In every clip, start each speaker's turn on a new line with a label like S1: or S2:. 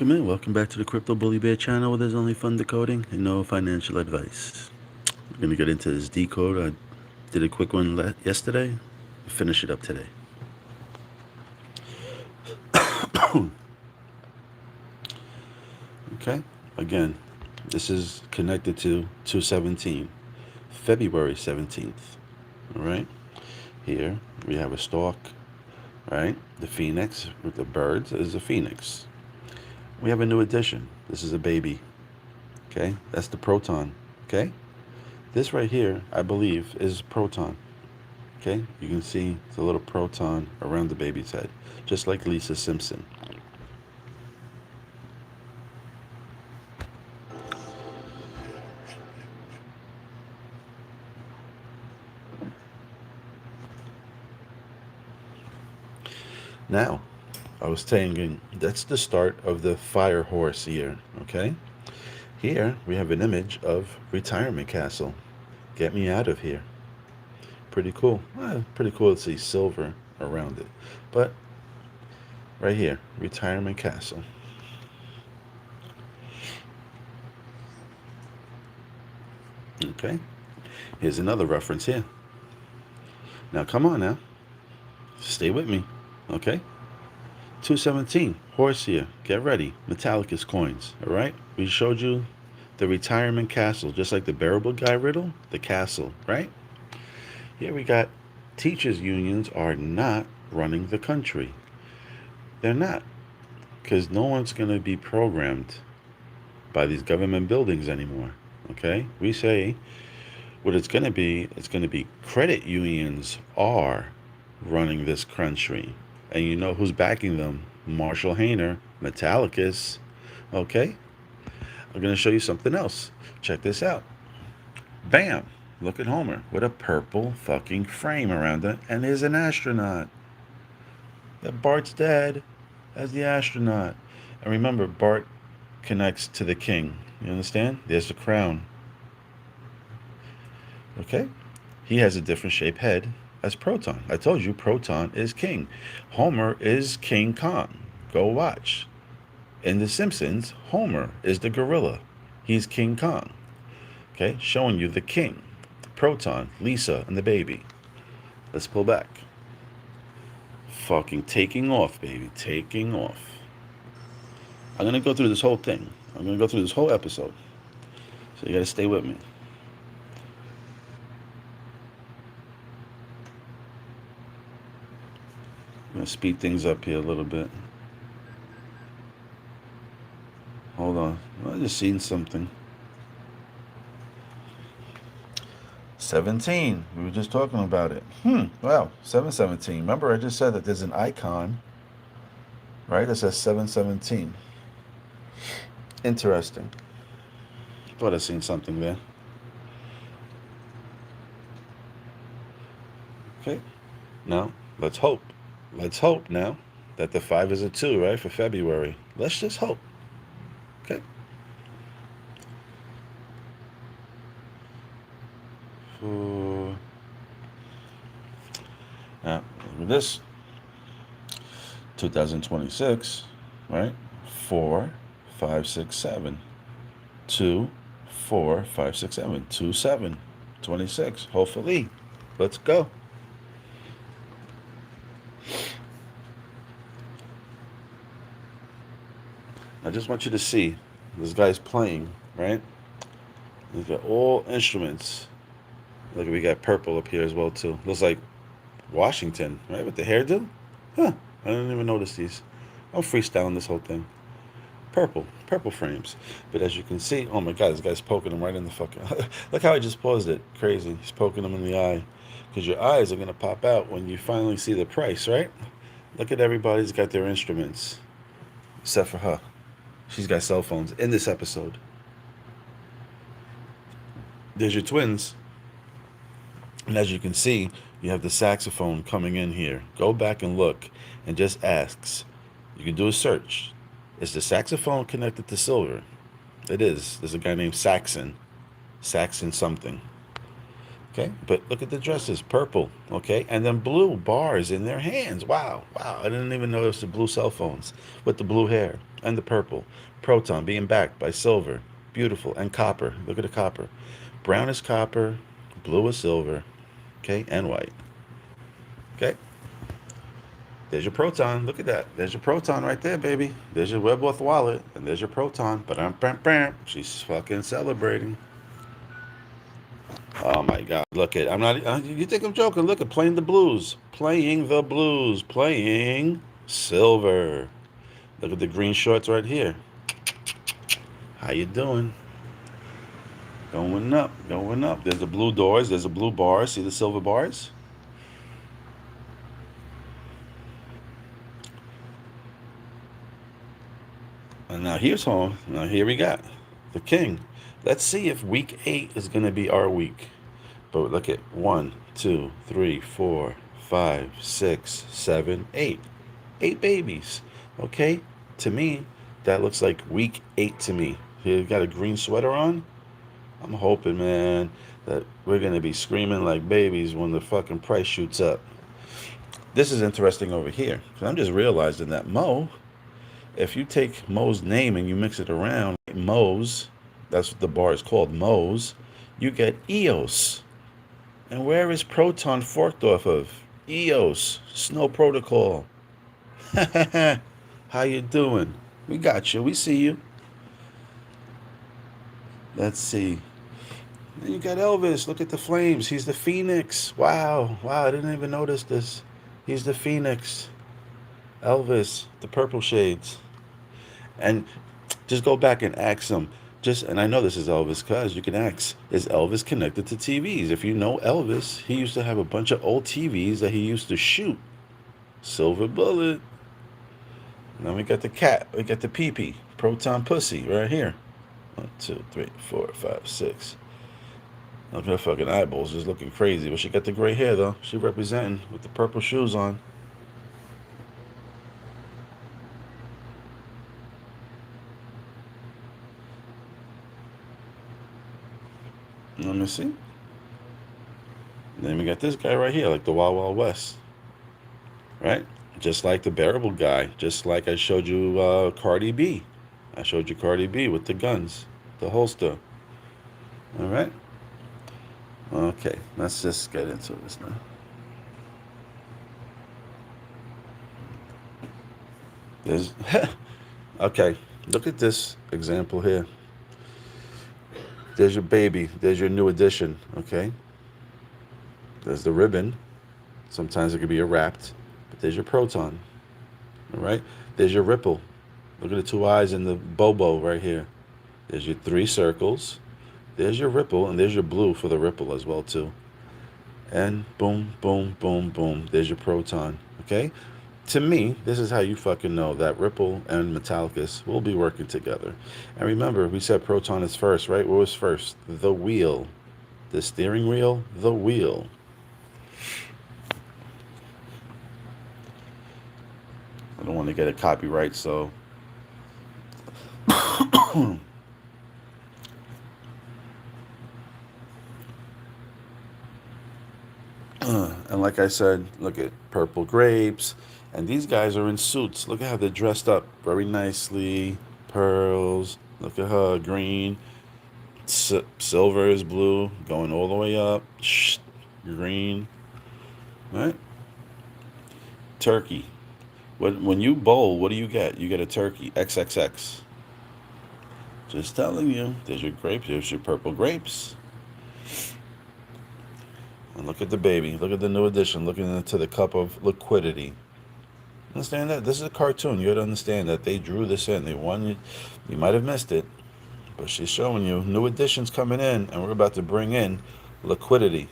S1: welcome in. Welcome back to the Crypto Bully Bear channel where there's only fun decoding and no financial advice. We're going to get into this decode. I did a quick one yesterday. Finish it up today. Okay, again, this is connected to 217, February 17th. All right, here we have a stalk, right? The phoenix with the birds is a phoenix. We have a new addition. This is a baby. Okay, that's the proton. Okay, this right here, I believe, is proton. Okay, you can see it's a little proton around the baby's head, just like Lisa Simpson. Now, I was saying that's the start of the fire horse year. Okay, here we have an image of retirement castle. Get me out of here. Pretty cool. Pretty cool to see silver around it. But right here, retirement castle. Okay. Here's another reference here. Now, come on now. Stay with me. Okay. 217. Horse here. Get ready. Metallicus coins. All right. We showed you the retirement castle, just like the bearable guy riddle, the castle, right? Here we got teachers' unions are not running the country. They're not. Because no one's going to be programmed by these government buildings anymore. Okay? We say what it's going to be credit unions are running this country. And you know who's backing them? Marshall Hayner, Metallicus. Okay? I'm going to show you something else. Check this out. Bam! Look at Homer with a purple fucking frame around it. And there's an astronaut. That Bart's dad as the astronaut. And remember, Bart connects to the king. You understand? There's the crown. Okay? He has a different shaped head as Proton. I told you Proton is king. Homer is King Kong. Go watch. In The Simpsons, Homer is the gorilla. He's King Kong. Okay? Showing you the king. Proton, Lisa, and the baby. Let's pull back. Fucking taking off, baby. Taking off. I'm going to go through this whole thing. I'm going to go through this whole episode. So you got to stay with me. I'm going to speed things up here a little bit. Hold on. I just seen something. 17. We were just talking about it. Wow. 717. Remember I just said that there's an icon, right? That says 717. Interesting. Thought I seen something there. Okay. Now, let's hope. Let's hope now that the 5 is a 2, right, for February. Let's just hope. Okay. Now, with this 2026, right? 4, 5, 6, 7. 2, 4, 5, 6, 7. 2, 7. 26. Hopefully. Let's go. I just want you to see this guy's playing, right? He's got all instruments. Look, we got purple up here as well too. Looks like Washington, right? With the hairdo. Huh? I didn't even notice these. I'm freestyling this whole thing. Purple frames. But as you can see, oh my God, this guy's poking him right in the fucking. Look how I just paused it. Crazy. He's poking him in the eye, because your eyes are gonna pop out when you finally see the price, right? Look at everybody's got their instruments, except for her. She's got cell phones in this episode. There's your twins. And as you can see, you have the saxophone coming in here. Go back and look and just asks. You can do a search. Is the saxophone connected to silver? It is. There's a guy named Saxon. Saxon something. Okay, but look at the dresses, purple, okay, and then blue bars in their hands. Wow, wow, I didn't even notice the blue cell phones with the blue hair and the purple. Proton being backed by silver, beautiful, and copper. Look at the copper. Brown is copper, blue is silver, okay, and white. Okay, there's your proton. Look at that. There's your proton right there, baby. There's your Webworth wallet, and there's your proton. But she's fucking celebrating. Oh my God! Look at I'm not. You think I'm joking? Look at playing the blues, playing the blues, playing silver. Look at the green shorts right here. How you doing? Going up, going up. There's the blue doors. There's a blue bar. See the silver bars? And now here's home. Now here we got the king. Let's see if week 8 is gonna be our week. But look at 1, 2, 3, 4, 5, 6, 7, 8. 8 babies. Okay? To me, that looks like week 8 to me. You got a green sweater on? I'm hoping, man, that we're going to be screaming like babies when the fucking price shoots up. This is interesting over here. 'Cause I'm just realizing that Mo, if you take Mo's name and you mix it around, Mo's, that's what the bar is called, Mo's, you get EOS. And where is Proton forked off of? EOS, Snow Protocol. How you doing? We got you. We see you. Let's see. Then you got Elvis. Look at the flames. He's the Phoenix. Wow. Wow. I didn't even notice this. He's the Phoenix. Elvis, the purple shades. And just go back and ask him. And I know this is Elvis because you can ask, is Elvis connected to TVs? If you know Elvis, he used to have a bunch of old TVs that he used to shoot. Silver bullet. Now we got the cat. We got the pee-pee. Proton pussy right here. 1, 2, 3, 4, 5, 6. Look at her fucking eyeballs, just looking crazy. But she got the gray hair though. She representing with the purple shoes on. Let me see. Then we got this guy right here, like the Wild Wild West, right? Just like the bearable guy. Just like I showed you Cardi B. I showed you Cardi B with the guns, the holster. All right. Okay, let's just get into this now. There's okay. Look at this example here. There's your baby. There's your new addition. Okay. There's the ribbon. Sometimes it could be a wrapped, but there's your proton. All right. There's your ripple. Look at the 2 eyes and the bobo right here. There's your 3 circles. There's your ripple, and there's your blue for the ripple as well too. And boom, boom, boom, boom. There's your proton. Okay. To me, this is how you fucking know that Ripple and Metallicus will be working together. And remember, we said Proton is first, right? What was first? The wheel. The steering wheel, the wheel. I don't want to get a copyright, so. And like I said, look at purple grapes. And these guys are in suits. Look at how they're dressed up very nicely. Pearls. Look at her, green. Silver is blue, going all the way up. Green. Right? Turkey. When you bowl, what do you get? You get a turkey. XXX. Just telling you. There's your grapes. There's your purple grapes. And look at the baby. Look at the new addition. Looking into the cup of liquidity. Understand that? This is a cartoon. You got to understand that they drew this in. They wanted, you might have missed it, but she's showing you new additions coming in, and we're about to bring in liquidity.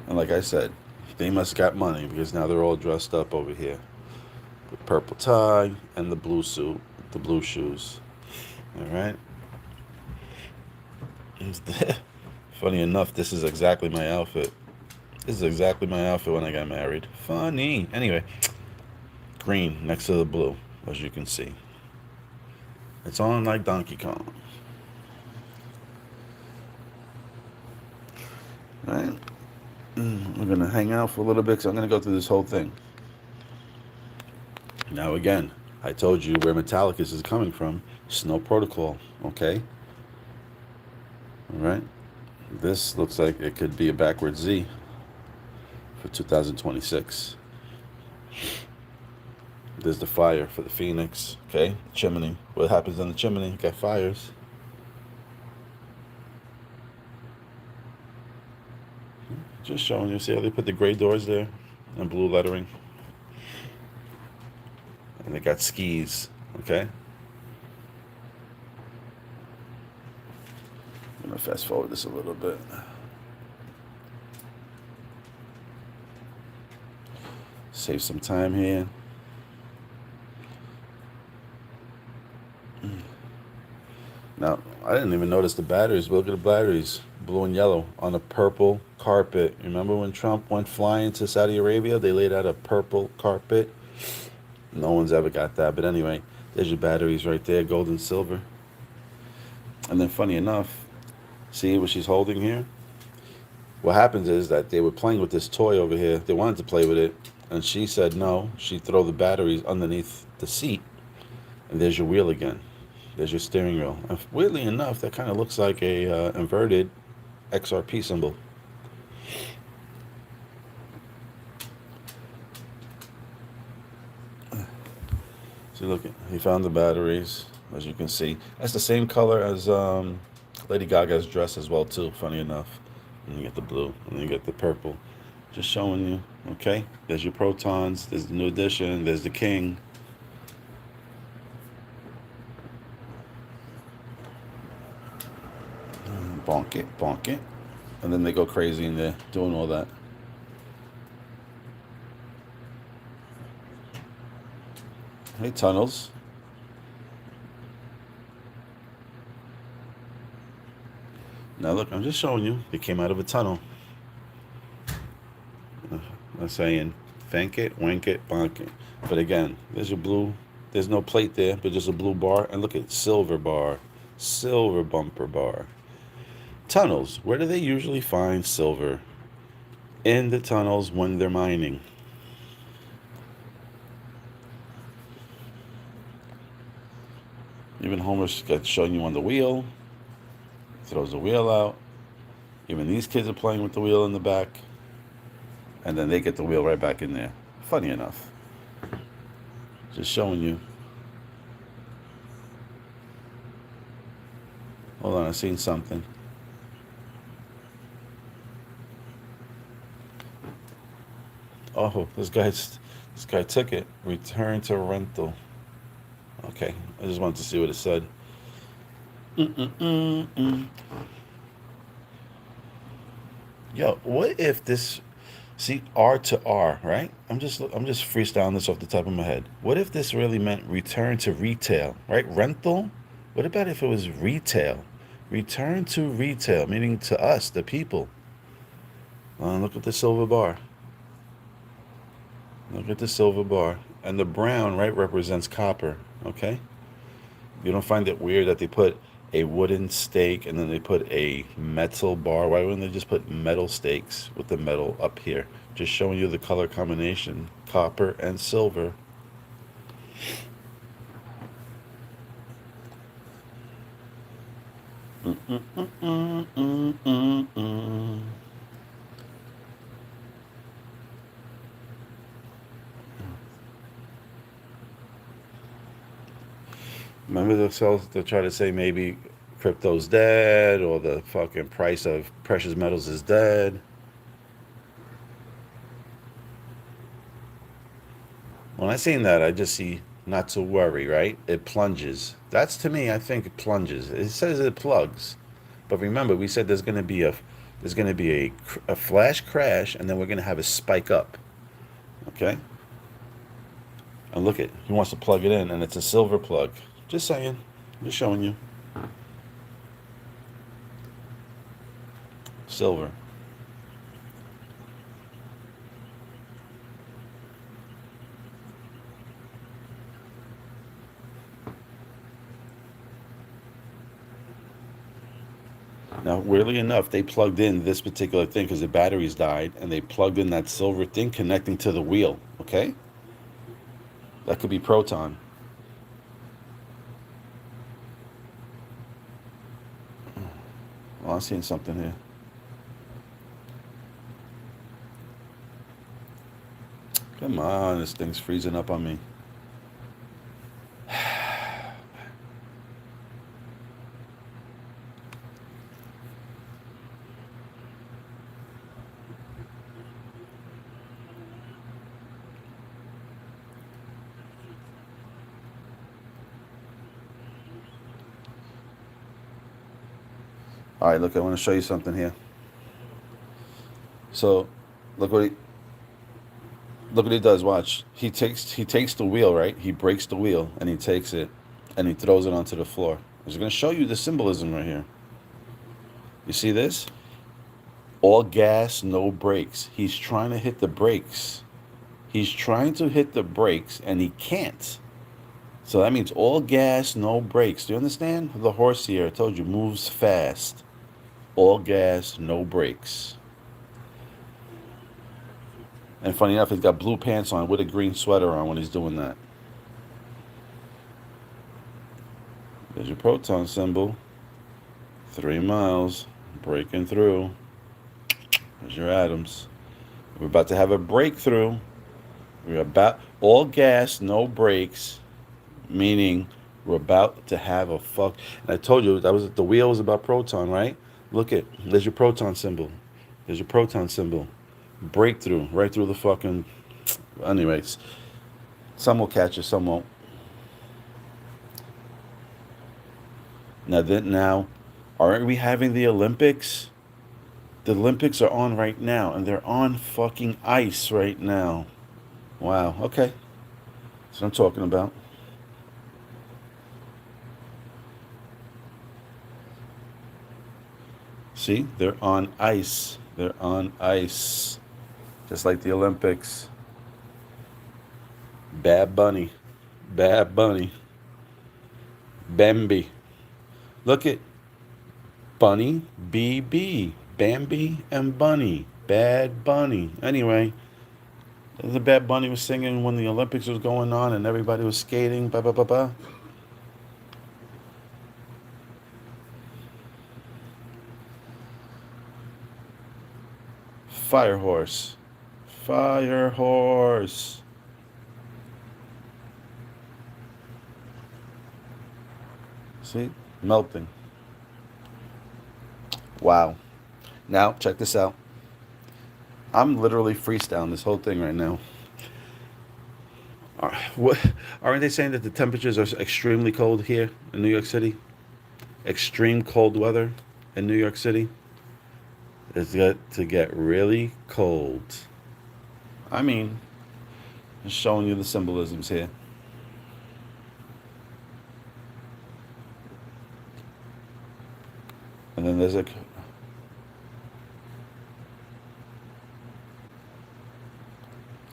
S1: And like I said, they must got money because now they're all dressed up over here. The purple tie and the blue suit, the blue shoes. All right. Funny enough, this is exactly my outfit. This is exactly my outfit when I got married. Funny. Anyway, green next to the blue, as you can see. It's on like Donkey Kong. Right? We're going to hang out for a little bit because I'm going to go through this whole thing. Now again, I told you where Metallicus is coming from. Snow Protocol, okay? Alright? This looks like it could be a backwards Z for 2026. There's the fire for the Phoenix, okay? The chimney. What happens in the chimney? Got fires. Just showing you. See how they put the gray doors there and blue lettering? And they got skis, okay? I'm going to fast forward this a little bit. Save some time here. Now, I didn't even notice the batteries, but look at the batteries. Blue and yellow on a purple carpet. Remember when Trump went flying to Saudi Arabia? They laid out a purple carpet. No one's ever got that. But anyway, there's your batteries right there, gold and silver. And then funny enough, see what she's holding here? What happens is that they were playing with this toy over here. They wanted to play with it. And she said no. She'd throw the batteries underneath the seat. And there's your wheel again. There's your steering wheel. And weirdly enough, that kind of looks like a inverted XRP symbol. See, look, he found the batteries, as you can see. That's the same color as Lady Gaga's dress as well, too, funny enough. And you get the blue, and you get the purple. Just showing you, okay? There's your protons, there's the new edition, there's the king. Bonk it, bonk it. And then they go crazy in there doing all that. Hey, tunnels. Now look, I'm just showing you. They came out of a tunnel. I'm saying, thank it, wank it, bonk it. But again, there's your blue. There's no plate there, but just a blue bar. And look at silver bar. Silver bumper bar. Tunnels. Where do they usually find silver? In the tunnels when they're mining. Even Homer's got showing you on the wheel. Throws the wheel out. Even these kids are playing with the wheel in the back. And then they get the wheel right back in there. Funny enough. Just showing you. Hold on, I seen something. Oh, this guy took it. Return to rental. Okay, I just wanted to see what it said. Yo, what if this? See, R to R, right? I'm just freestyling this off the top of my head. What if this really meant return to retail, right? Rental. What about if it was retail? Return to retail, meaning to us, the people. Look at the silver bar. Look at the silver bar. And the brown, right, represents copper, okay? You don't find it weird that they put a wooden stake and then they put a metal bar? Why wouldn't they just put metal stakes with the metal up here? Just showing you the color combination, copper and silver. Remember they'll try to say maybe crypto's dead or the fucking price of precious metals is dead. When I seen that, I just see not to worry, right? It plunges. That's to me, I think it plunges. It says it plugs. But remember, we said there's going to be a flash crash and then we're going to have a spike up. Okay? And look it, he wants to plug it in and it's a silver plug. Just saying. Just showing you. Silver. Now, weirdly enough, they plugged in this particular thing because the batteries died, and they plugged in that silver thing connecting to the wheel, okay? That could be proton. Well, I'm seeing something here. Come on, this thing's freezing up on me. All right, look, I want to show you something here. So, look what he does. Watch. He takes the wheel, right? He breaks the wheel and he takes it and he throws it onto the floor. I'm just going to show you the symbolism right here. You see this? All gas, no brakes. He's trying to hit the brakes. He's trying to hit the brakes and he can't. So that means all gas, no brakes. Do you understand? The horse here, I told you, moves fast. All gas, no brakes. And funny enough, he's got blue pants on with a green sweater on when he's doing that. There's your proton symbol. 3 miles, breaking through. There's your atoms. We're about to have a breakthrough. We're about all gas, no brakes, meaning we're about to have a fuck. And I told you that was the wheel was about proton, right? Look at, there's your proton symbol. There's your proton symbol. Breakthrough right through the fucking. Anyways, some will catch it, some won't. Now, aren't we having the Olympics? The Olympics are on right now, and they're on fucking ice right now. Wow. Okay, that's what I'm talking about. See, they're on ice. They're on ice. Just like the Olympics. Bad Bunny. Bad Bunny. Bambi. Look at Bunny, BB. Bambi and Bunny. Bad Bunny. Anyway, the Bad Bunny was singing when the Olympics was going on and everybody was skating. Ba ba ba ba. Fire horse. Fire horse. See? Melting. Wow. Now, check this out. I'm literally freestyling this whole thing right now. Aren't they saying that the temperatures are extremely cold here in New York City? Extreme cold weather in New York City? It's got to get really cold. I mean, just showing you the symbolisms here. And then there's a.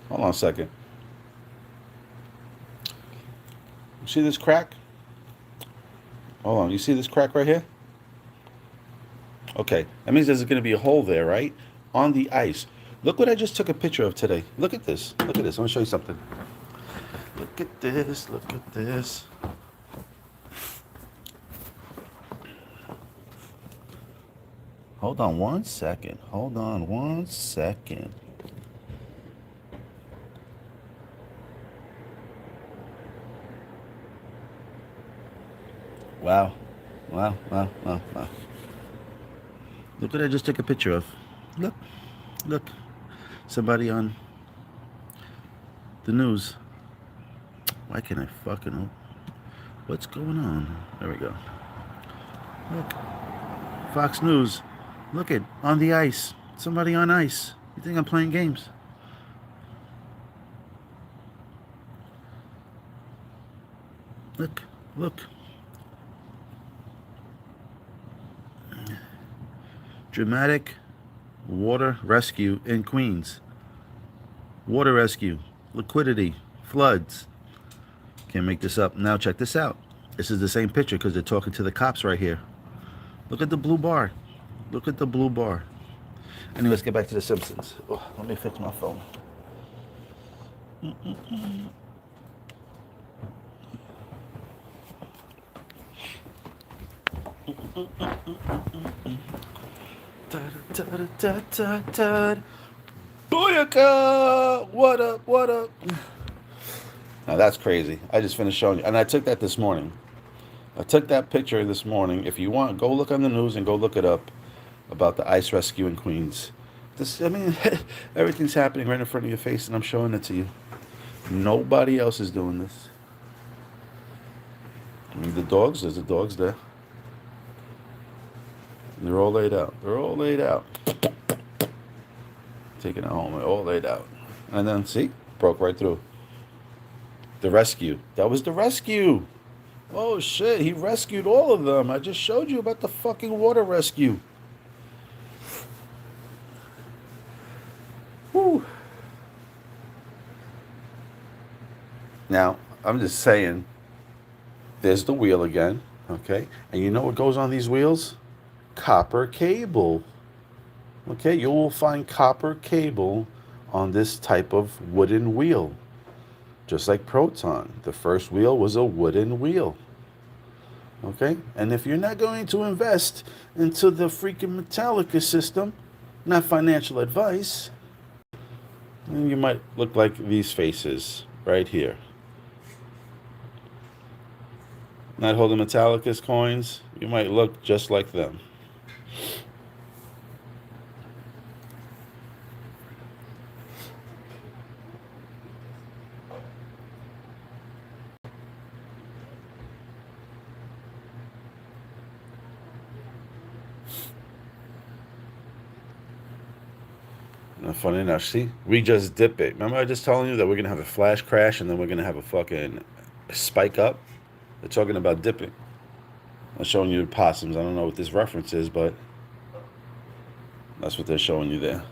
S1: Hold on a second. You see this crack? Hold on. You see this crack right here? Okay, that means there's going to be a hole there, right? On the ice. Look what I just took a picture of today. Look at this. Look at this. I'm going to show you something. Look at this. Look at this. Hold on one second. Hold on one second. Wow. Wow, wow, wow, wow. Look what I just took a picture of. Look. Look. Somebody on the news. Why can't I fucking open? What's going on? There we go. Look. Fox News. Look at on the ice. Somebody on ice. You think I'm playing games? Look. Look. Dramatic water rescue in Queens. Water rescue, liquidity, floods. Can't make this up. Now check this out. This is the same picture because they're talking to the cops right here. Look at the blue bar. Look at the blue bar. Anyway, let's get back to the Simpsons. Oh, let me fix my phone. Booyaka! What up? What up? Now that's crazy. I just finished showing you, and I took that this morning. I took that picture this morning. If you want, go look on the news and go look it up about the ice rescue in Queens. This, I mean, everything's happening right in front of your face, and I'm showing it to you. Nobody else is doing this. I mean, there's the dogs there. And they're all laid out. They're all laid out. Taking it home, they're all laid out. And then, see, broke right through. The rescue. That was the rescue. Oh, shit, he rescued all of them. I just showed you about the fucking water rescue. Whew. Now, I'm just saying, there's the wheel again, okay? And you know what goes on these wheels? Copper cable. Okay, you will find copper cable on this type of wooden wheel. Just like Proton. The first wheel was a wooden wheel. Okay? And if you're not going to invest into the freaking Metallica system, not financial advice, then you might look like these faces right here. Not holding Metallica's coins, you might look just like them. Not funny enough, see? We just dip it. Remember I just telling you that we're going to have a flash crash and then we're going to have a fucking spike up? They're talking about dipping. I'm showing you the possums. I don't know what this reference is, but that's what they're showing you there.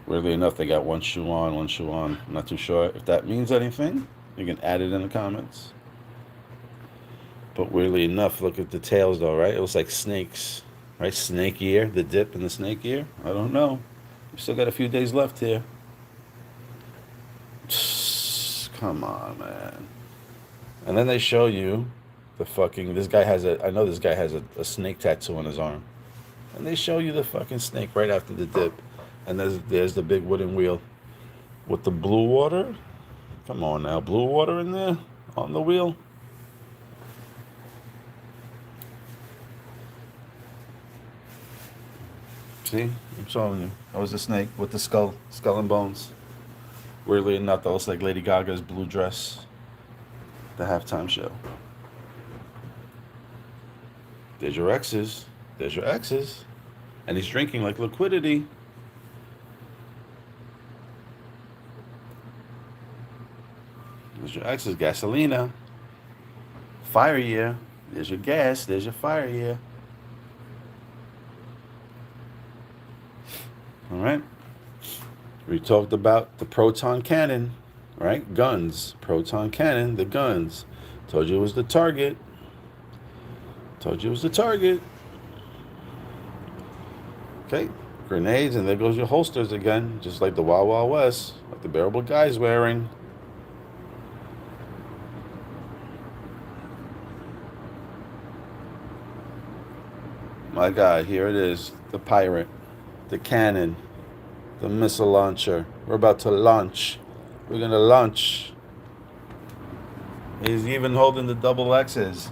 S1: Weirdly enough, they got one shoe on, one shoe on. I'm not too sure if that means anything. You can add it in the comments. But weirdly enough, look at the tails though, right? It looks like snakes, right? Snake ear, the dip in the snake ear. I don't know. We still got a few days left here. Come on, man. And then they show you the fucking, this guy has a, I know this guy has a snake tattoo on his arm. And they show you the fucking snake right after the dip. And there's the big wooden wheel with the blue water. Come on now, blue water in there on the wheel. See, I'm showing you. That was the snake with the skull and bones. Weirdly enough, that looks like Lady Gaga's blue dress. The halftime show. There's your exes. There's your exes. And he's drinking like liquidity. There's your exes. Gasolina. Fire year. There's your gas. There's your fire year. All right. We talked about the proton cannon, right? Guns. Proton cannon, the guns. Told you it was the target. Told you it was the target. Okay. Grenades, and there goes your holsters again, just like the Wild Wild West, like the bearable guy's wearing. My God, here it is. The pirate. The cannon, the missile launcher. We're about to launch. We're going to launch. He's even holding the double X's.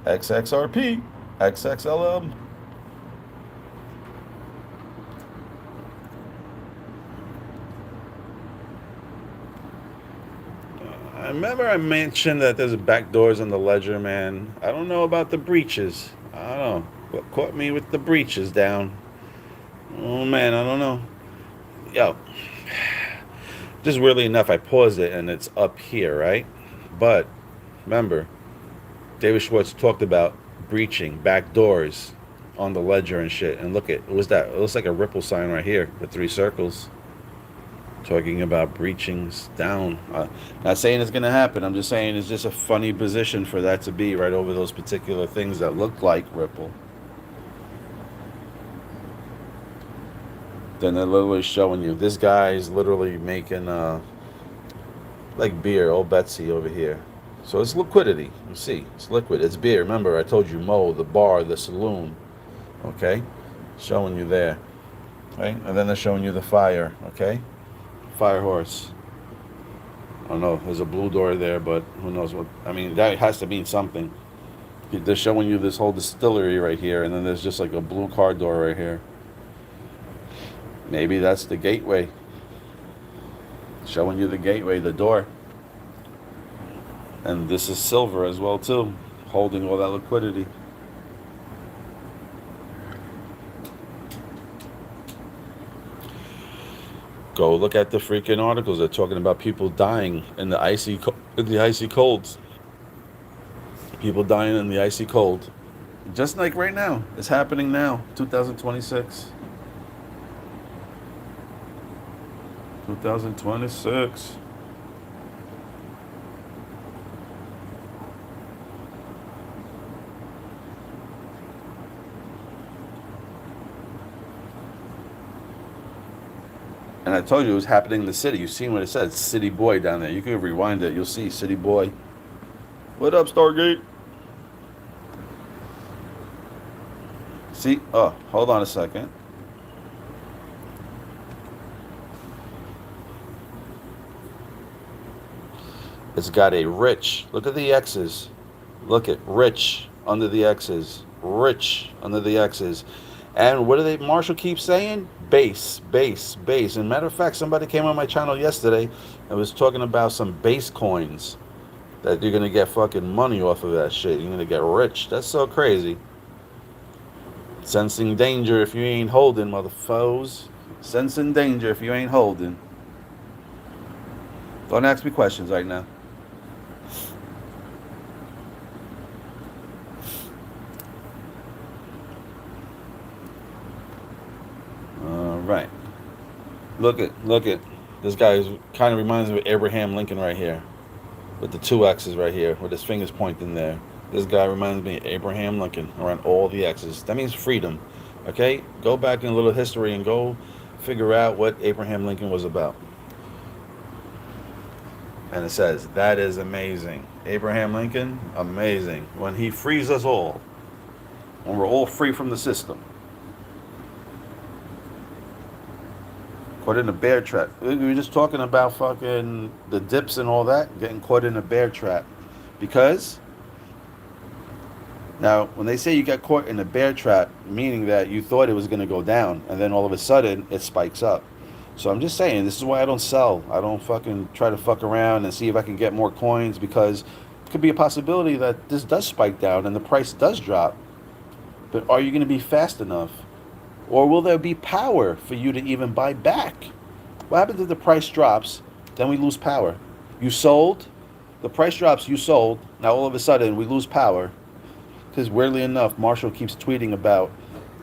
S1: XXRP, XXLM. I remember I mentioned that there's back doors on the ledger, man. I don't know about the breaches. I don't know. What caught me with the breaches down? Oh man, I don't know. Yo, just weirdly enough, I paused it and it's up here, right? But remember, David Schwartz talked about breaching, back doors on the ledger and shit. And look at, what was that? It looks like a ripple sign right here with 3 circles. Talking about breachings down. Not saying it's going to happen. I'm just saying it's just a funny position for that to be right over those particular things that look like ripple. Then they're literally showing you. This guy is literally making like beer, old Betsy over here. So it's liquidity. You see, it's liquid. It's beer. Remember, I told you Mo, the bar, the saloon. Okay? Showing you there. Right? And then they're showing you the fire. Okay? Fire horse. I don't know. There's a blue door there, but who knows what. I mean, that has to mean something. They're showing you this whole distillery right here, and then there's just like a blue car door right here. Maybe that's the gateway. Showing you the gateway, the door. And this is silver as well too, holding all that liquidity. Go look at the freaking articles. They're talking about people dying in the icy colds. People dying in the icy cold. Just like right now. It's happening now, 2026. 2026. And I told you it was happening in the city. You've seen what it says, City Boy down there. You can rewind it. You'll see City Boy. What up, Stargate? See? Oh, hold on a second. It's got a rich. Look at the X's. Look at rich under the X's. Rich under the X's. And what do they, Marshall keeps saying? Base, base, base. And matter of fact, somebody came on my channel yesterday and was talking about some base coins that you're going to get fucking money off of that shit. You're going to get rich. That's so crazy. Sensing danger if you ain't holding, motherfuckers. Sensing danger if you ain't holding. Don't ask me questions right now. Right. Look at this guy kind of reminds me of Abraham Lincoln right here, with the two X's right here, with his fingers pointing there. This guy reminds me of Abraham Lincoln around all the X's. That means freedom. Okay, go back in a little history and go figure out what Abraham Lincoln was about. And it says that is amazing. Abraham Lincoln, amazing. When he frees us all, when we're all free from the system. Caught in a bear trap. We were just talking about fucking the dips and all that, getting caught in a bear trap. Because, now, when they say you got caught in a bear trap, meaning that you thought it was going to go down, and then all of a sudden, it spikes up. So I'm just saying, this is why I don't sell. I don't fucking try to fuck around and see if I can get more coins, because it could be a possibility that this does spike down and the price does drop. But are you going to be fast enough? Or will there be power for you to even buy back? What happens if the price drops? Then we lose power. You sold, the price drops, you sold. Now all of a sudden we lose power. Because weirdly enough, Marshall keeps tweeting about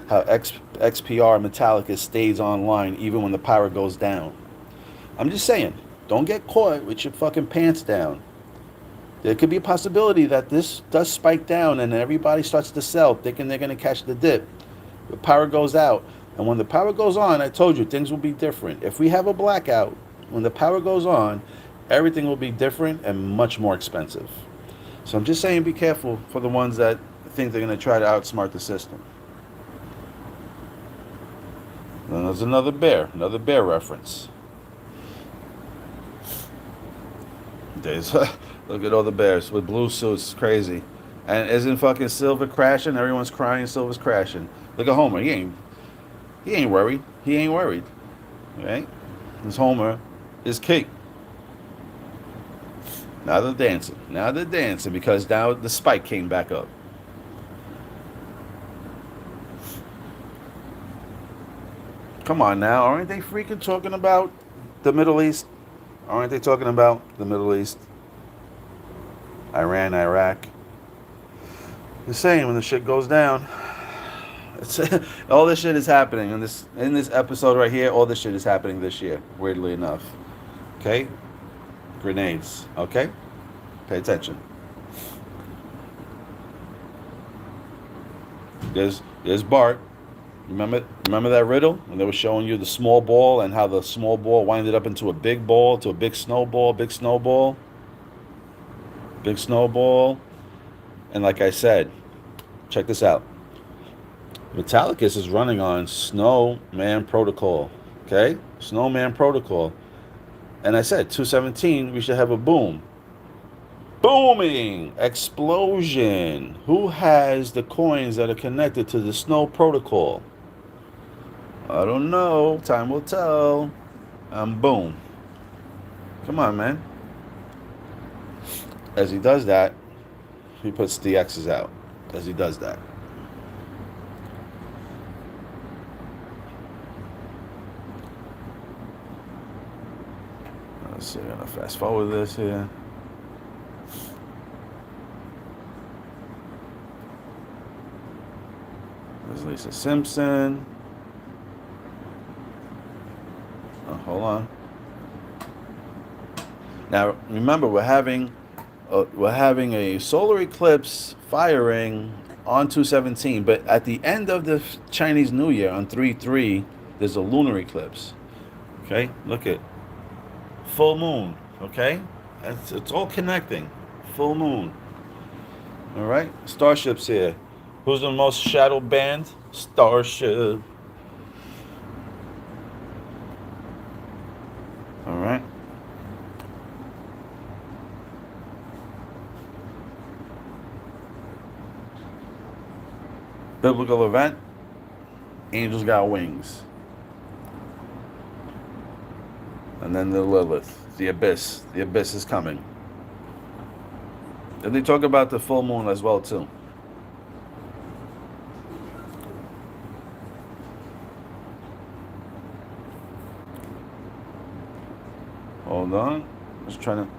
S1: how XPR Metallica stays online even when the power goes down. I'm just saying, don't get caught with your fucking pants down. There could be a possibility that this does spike down and everybody starts to sell thinking they're going to catch the dip. The power goes out, and when the power goes on, I told you things will be different. If we have a blackout, when the power goes on, everything will be different and much more expensive. So I'm just saying, be careful for the ones that think they're going to try to outsmart the system. Then there's another bear reference. Look at all the bears with blue suits, crazy. And isn't fucking Silver crashing? Everyone's crying, Silver's crashing. Look at Homer. He ain't worried. He ain't worried. Right? This Homer is cake. Now they're dancing. Because now the spike came back up. Come on now. Aren't they freaking talking about the Middle East? Aren't they talking about the Middle East? Iran, Iraq. The same when the shit goes down. All this shit is happening in this episode right here. All this shit is happening this year, weirdly enough. Okay? Grenades. Okay? Pay attention. There's Bart. Remember that riddle when they were showing you the small ball and how the small ball winded up into a big ball, to a big snowball, big snowball, big snowball. And like I said, check this out. Metallicus is running on Snowman Protocol. Okay? Snowman Protocol. And I said 217, we should have a boom. Booming! Explosion! Who has the coins that are connected to the Snow Protocol? I don't know. Time will tell. Boom. Come on, man. As he does that, he puts the X's out. As he does that. Let's see, I'm going to fast forward this here. There's Lisa Simpson. Oh, hold on. Now, remember, we're having a solar eclipse firing on 217, but at the end of the Chinese New Year on 3/3, there's a lunar eclipse. Okay, look at full moon. Okay, it's all connecting. Full moon. All right, starships here. Who's the most shadow band? Starship. All right. Biblical event. Angels got wings. And then the Lilith, the abyss. The abyss is coming. And they talk about the full moon as well too. Hold on. Just trying to.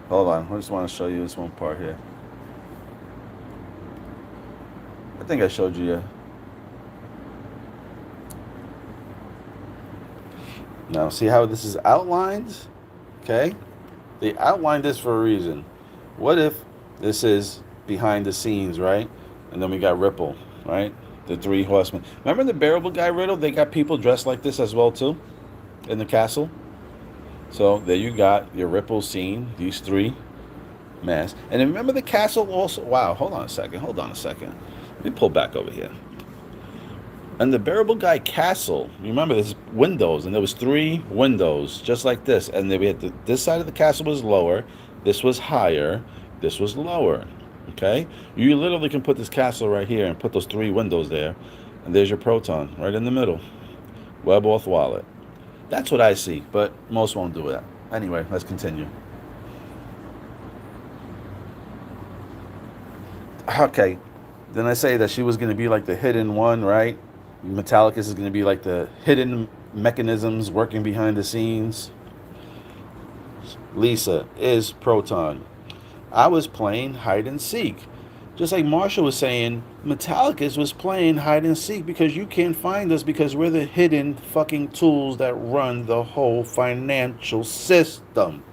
S1: Hold on. I just want to show you this one part here. I think I showed you. Yeah. Now, see how this is outlined? Okay? They outlined this for a reason. What if this is behind the scenes, right? And then we got Ripple, right? The three horsemen. Remember the bearable guy riddle? They got people dressed like this as well, too, in the castle. So there you got your Ripple scene, these three masks. And then remember the castle also. Wow, hold on a second. Let me pull back over here. And the bearable guy castle, remember there's windows, and there was three windows just like this, and then we had this side of the castle was lower, this was higher, this was lower. Okay, you literally can put this castle right here and put those three windows there, and there's your proton right in the middle. Web auth wallet. That's what I see, but most won't do that. Anyway, let's continue. Okay, then I say that she was going to be like the hidden one, right? Metallicus is going to be like the hidden mechanisms working behind the scenes. Lisa is Proton. I was playing hide and seek. Just like Marshall was saying, Metallicus was playing hide and seek because you can't find us because we're the hidden fucking tools that run the whole financial system.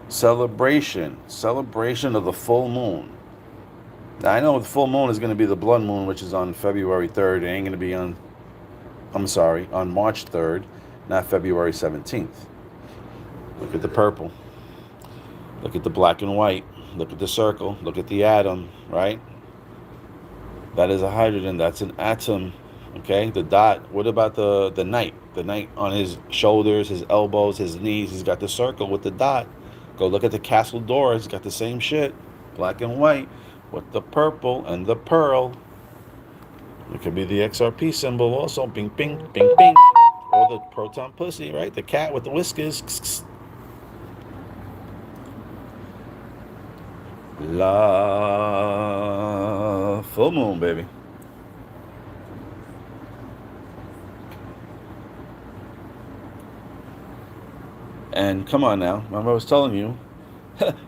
S1: Celebration of the full moon. Now, I know the full moon is going to be the blood moon, which is on February 3rd. It ain't going to be on March 3rd, not February 17th. Look at the purple. Look at the black and white. Look at the circle. Look at the atom, right? That is a hydrogen. That's an atom. Okay, the dot. What about the knight? The knight on his shoulders, his elbows, his knees. He's got the circle with the dot. Go look at the castle door. It's got the same shit. Black and white with the purple and the pearl. It could be the XRP symbol also. Bing, bing, bing, bing. Or the proton pussy, right? The cat with the whiskers. La full moon, baby. And come on now, remember I was telling you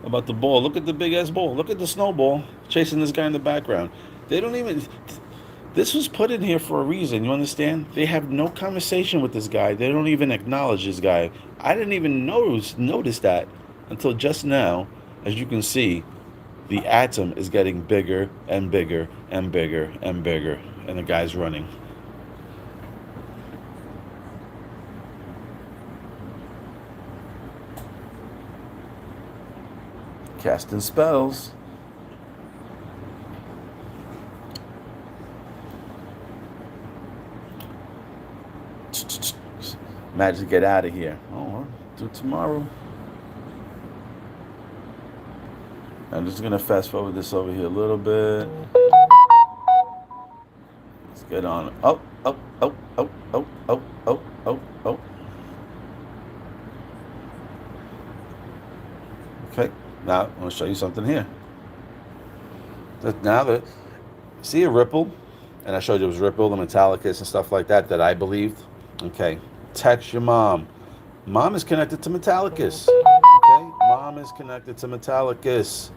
S1: about the ball. Look at the big ass ball. Look at the snowball chasing this guy in the background. They don't even. This was put in here for a reason. You understand? They have no conversation with this guy. They don't even acknowledge this guy. I didn't even notice that until just now. As you can see, the atom is getting bigger and bigger and bigger and bigger, and the guy's running. Casting spells. Magic, get out of here. Oh, well, do tomorrow. I'm just gonna fast forward this over here a little bit. Let's get on. Oh, oh, oh, oh, oh, oh, oh, oh, oh. Okay, now I'm gonna show you something here. See a ripple, and I showed you it was ripple, the Metallicus and stuff like that I believed. Okay, text your mom. Mom is connected to Metallicus. Okay, mom is connected to Metallicus.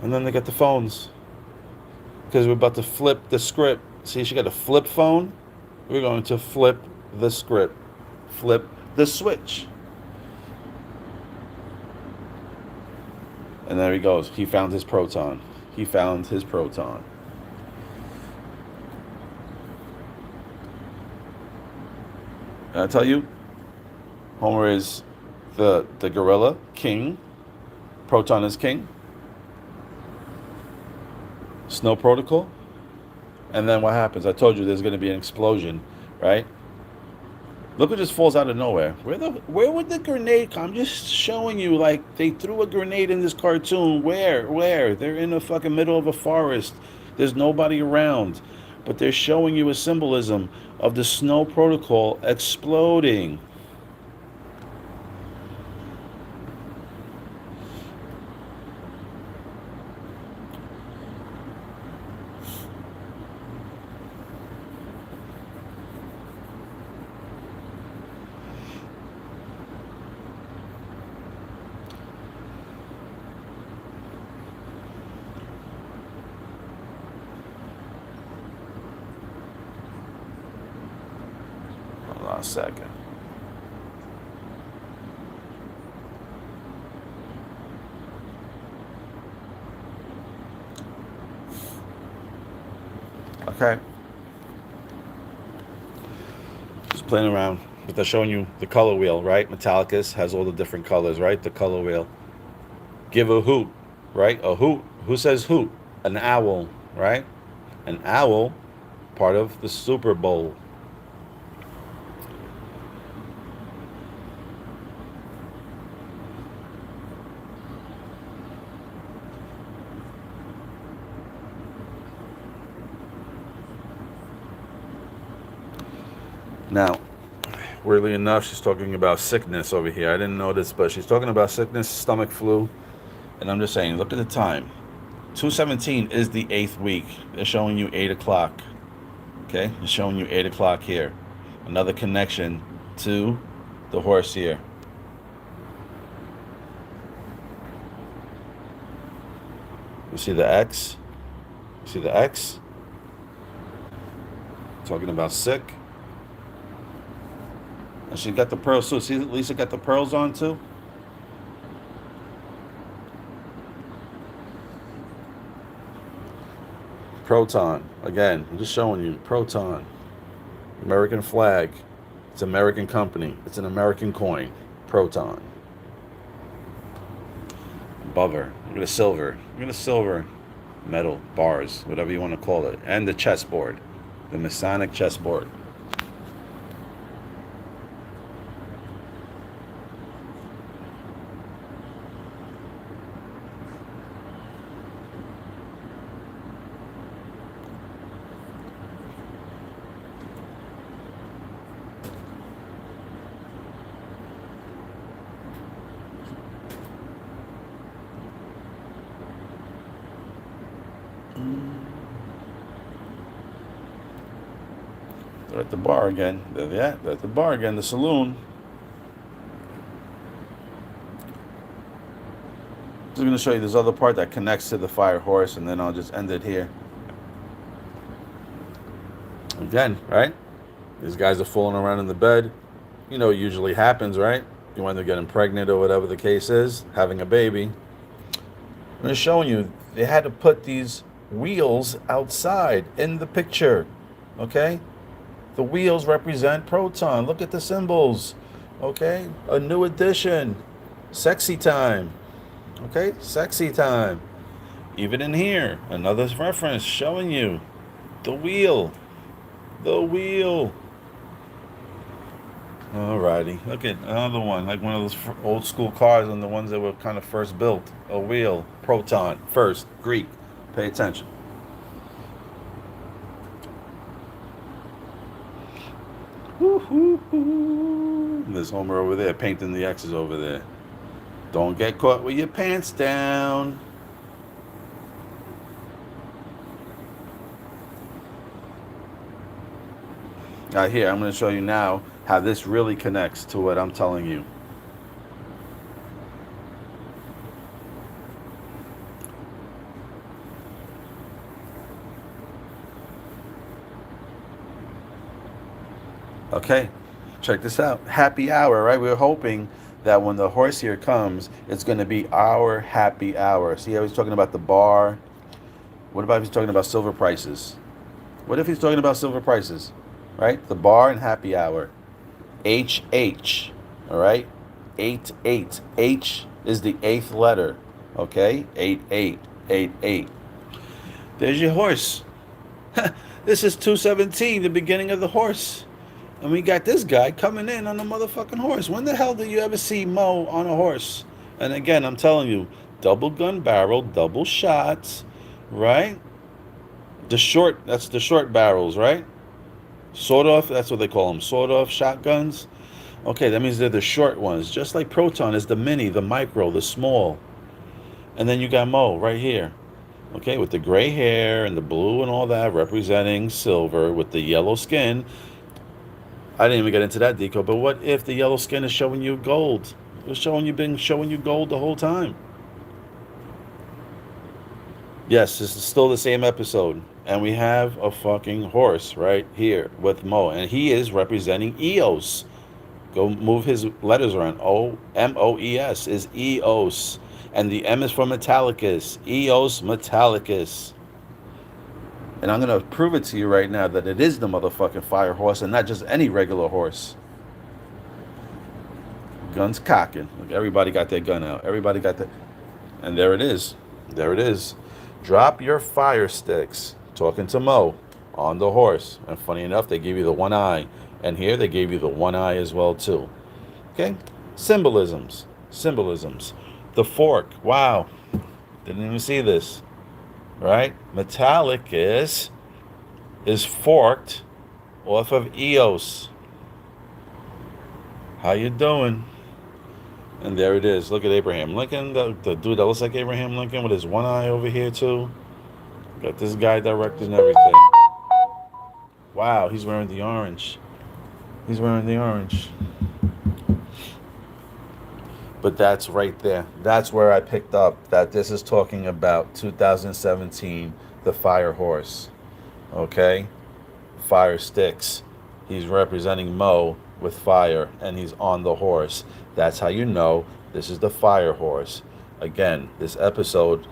S1: And then they got the phones. Because we're about to flip the script. See, she got a flip phone. We're going to flip the script. Flip the switch. And there he goes. He found his proton. He found his proton. And I tell you, Homer is the gorilla king. Proton is king. Snow protocol. And then what happens? I told you there's going to be an explosion, right? Look what just falls out of nowhere. Where would the grenade come? I'm just showing you, like, they threw a grenade in this cartoon. Where? They're in the fucking middle of a forest. There's nobody around. But they're showing you a symbolism of the snow protocol exploding. Hold on a second. Okay. Just playing around. But they're showing you the color wheel, right? Metallicus has all the different colors, right? The color wheel. Give a hoot, right? A hoot. Who says hoot? An owl, right? An owl, part of the Super Bowl. Now, weirdly enough, she's talking about sickness over here. I didn't notice, but she's talking about sickness, stomach flu. And I'm just saying, look at the time. 2:17 is the 8th week. They're showing you 8 o'clock. Okay? They're showing you 8 o'clock here. Another connection to the horse here. You see the X? You see the X? Talking about sick. And she got the pearls too. See, Lisa got the pearls on too. Proton. Again, I'm just showing you. Proton. American flag. It's an American company. It's an American coin. Proton. Above her. Look at the silver. Look at the silver metal bars, whatever you want to call it. And the chessboard. The Masonic chessboard. They're at the bar again. They're at the bar again, the saloon. Just going to show you this other part that connects to the fire horse, and then I'll just end it here. Again, right? These guys are fooling around in the bed. You know, it usually happens, right? You wind up getting pregnant or whatever the case is, having a baby. I'm just showing you, they had to put these wheels outside in the picture, okay? The wheels represent proton. Look at the symbols, okay? A new addition, sexy time, okay? Sexy time. Even in here, another reference showing you the wheel, the wheel. Alrighty, look at another one, like one of those old school cars and the ones that were kind of first built. A wheel, proton, first, Greek. Pay attention. There's Homer over there painting the X's over there. Don't get caught with your pants down. Here, I'm going to show you now how this really connects to what I'm telling you. Okay, check this out. Happy hour, right? We're hoping that when the horse here comes, it's going to be our happy hour. See how he's talking about the bar? What about if he's talking about silver prices? What if he's talking about silver prices? Right? The bar and happy hour. HH. All right? 8-8. H is the 8th letter. Okay? 8-8. 8-8. There's your horse. This is 217, the beginning of the horse. And we got this guy coming in on a motherfucking horse. When the hell did you ever see Mo on a horse? And again, I'm telling you, double gun barrel, double shots, right? That's the short barrels, right? Sawed off, that's what they call them, sawed off shotguns. Okay, that means they're the short ones. Just like Proton is the mini, the micro, the small. And then you got Mo right here. Okay, with the gray hair and the blue and all that, representing silver with the yellow skin. I didn't even get into that, Deco, but what if the yellow skin is showing you gold? It's been showing you gold the whole time. Yes, this is still the same episode. And we have a fucking horse right here with Mo. And he is representing Eos. Go move his letters around. O-M-O-E-S is Eos. And the M is for Metallicus. Eos Metallicus. And I'm going to prove it to you right now that it is the motherfucking fire horse and not just any regular horse. Guns cocking. Look, everybody got their gun out. Everybody got that. And there it is. There it is. Drop your fire sticks. Talking to Mo on the horse. And funny enough, they gave you the one eye. And here they gave you the one eye as well, too. Okay? Symbolisms. Symbolisms. The fork. Wow. Didn't even see this. Right? Metallicus is forked off of Eos. How you doing? And there it is. Look at Abraham Lincoln, the dude that looks like Abraham Lincoln with his one eye over here too. Got this guy directed and everything. Wow, he's wearing the orange. He's wearing the orange. But that's right there. That's where I picked up that this is talking about 2017, the fire horse. Okay? Fire sticks. He's representing Mo with fire, and he's on the horse. That's how you know this is the fire horse. Again, this episode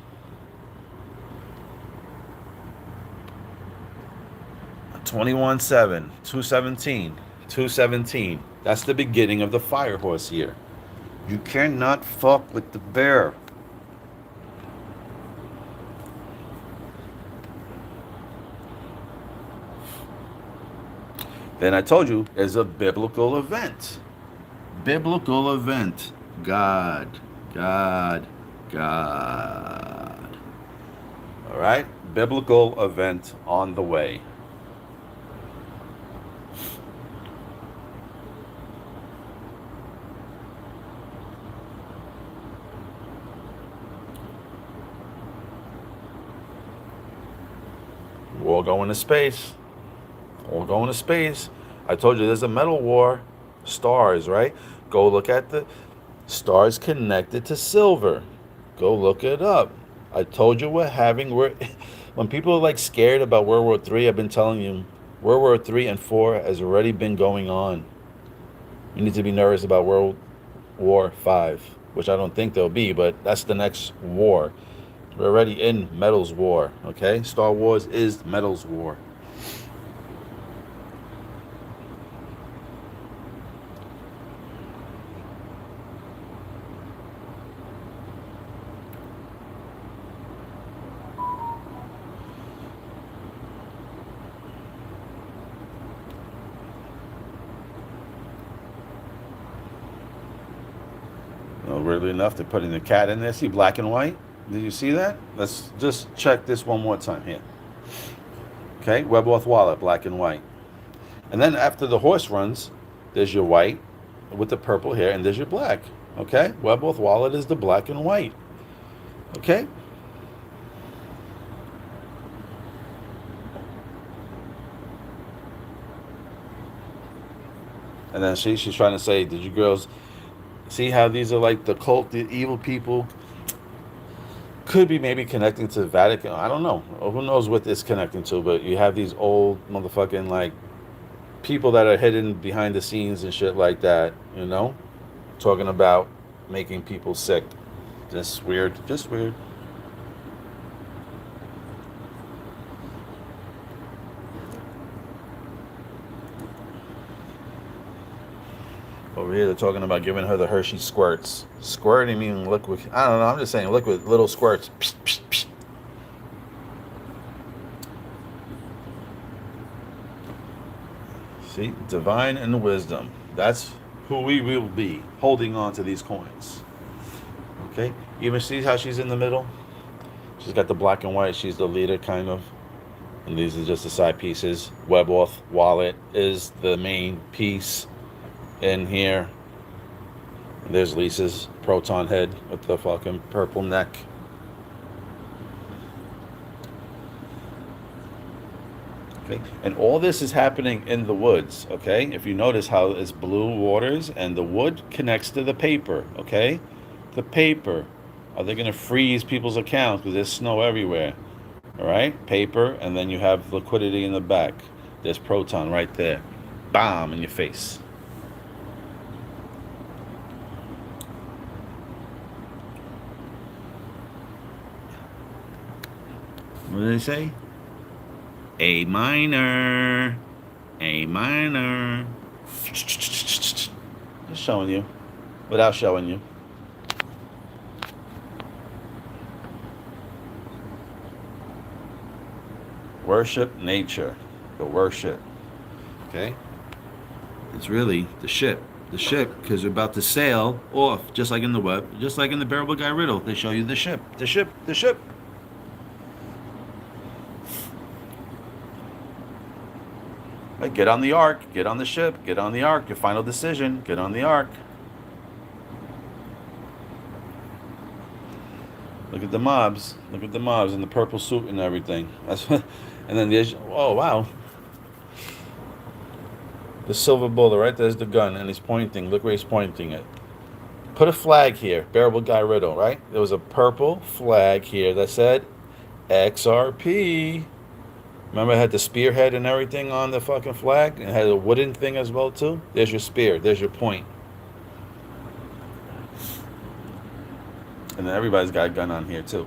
S1: 21/7, 217. That's the beginning of the fire horse here. You cannot fuck with the bear. Then I told you, there's a biblical event. Biblical event. God. All right? Biblical event on the way. We're all going to space. Or going to space. I told you there's a metal war. Stars, right? Go look at the stars connected to silver. Go look it up. I told you we're when people are like scared about World War III, I've been telling you World War III and 4 has already been going on. You need to be nervous about World War 5, which I don't think there'll be, but that's the next war. We're already in Metals War, okay? Star Wars is Metals War. Weirdly enough, they're putting the cat in there. See black and white? Did you see that? Let's just check this one more time here. Okay, Webworth wallet, black and white. And then after the horse runs, there's your white with the purple hair, and there's your black. Okay, Webworth wallet is the black and white. Okay. And then she's trying to say, did you girls see how these are like the cult, the evil people? Could be maybe connecting to the Vatican. I don't know. Who knows what it's connecting to? But you have these old motherfucking like people that are hidden behind the scenes and shit like that. You know, talking about making people sick. Just weird. Just weird. Over here, they're talking about giving her the Hershey squirts. Squirt, I mean liquid. I don't know. I'm just saying liquid, little squirts. Psh, psh, psh. See, divine and wisdom. That's who we will be, holding on to these coins. Okay? Even see how she's in the middle? She's got the black and white. She's the leader, kind of. And these are just the side pieces. Webworth wallet is the main piece in here. And there's Lisa's proton head with the fucking purple neck. Okay, and all this is happening in the woods. Okay, if you notice how it's blue waters and the wood connects to the paper. Okay, the paper. Are they going to freeze people's accounts because there's snow everywhere? All right, paper, and then you have liquidity in the back. There's proton right there. Bam, in your face. What did they say? A minor. A minor. Just showing you. Without showing you. Worship nature. The worship. Okay? It's really the ship. The ship, because we're about to sail off, just like in the web, just like in the Bearable Guy Riddle. They show you the ship. The ship. The ship. Like, get on the ark, get on the ship, get on the ark, your final decision, get on the ark. Look at the mobs. Look at the mobs in the purple suit and everything. That's what, and then there's, oh wow. The silver bullet, right? There's the gun, and he's pointing. Look where he's pointing it. Put a flag here, Bearable Guy Riddle, right? There was a purple flag here that said XRP. Remember, it had the spearhead and everything on the fucking flag? And it had a wooden thing as well, too? There's your spear. There's your point. And then everybody's got a gun on here, too.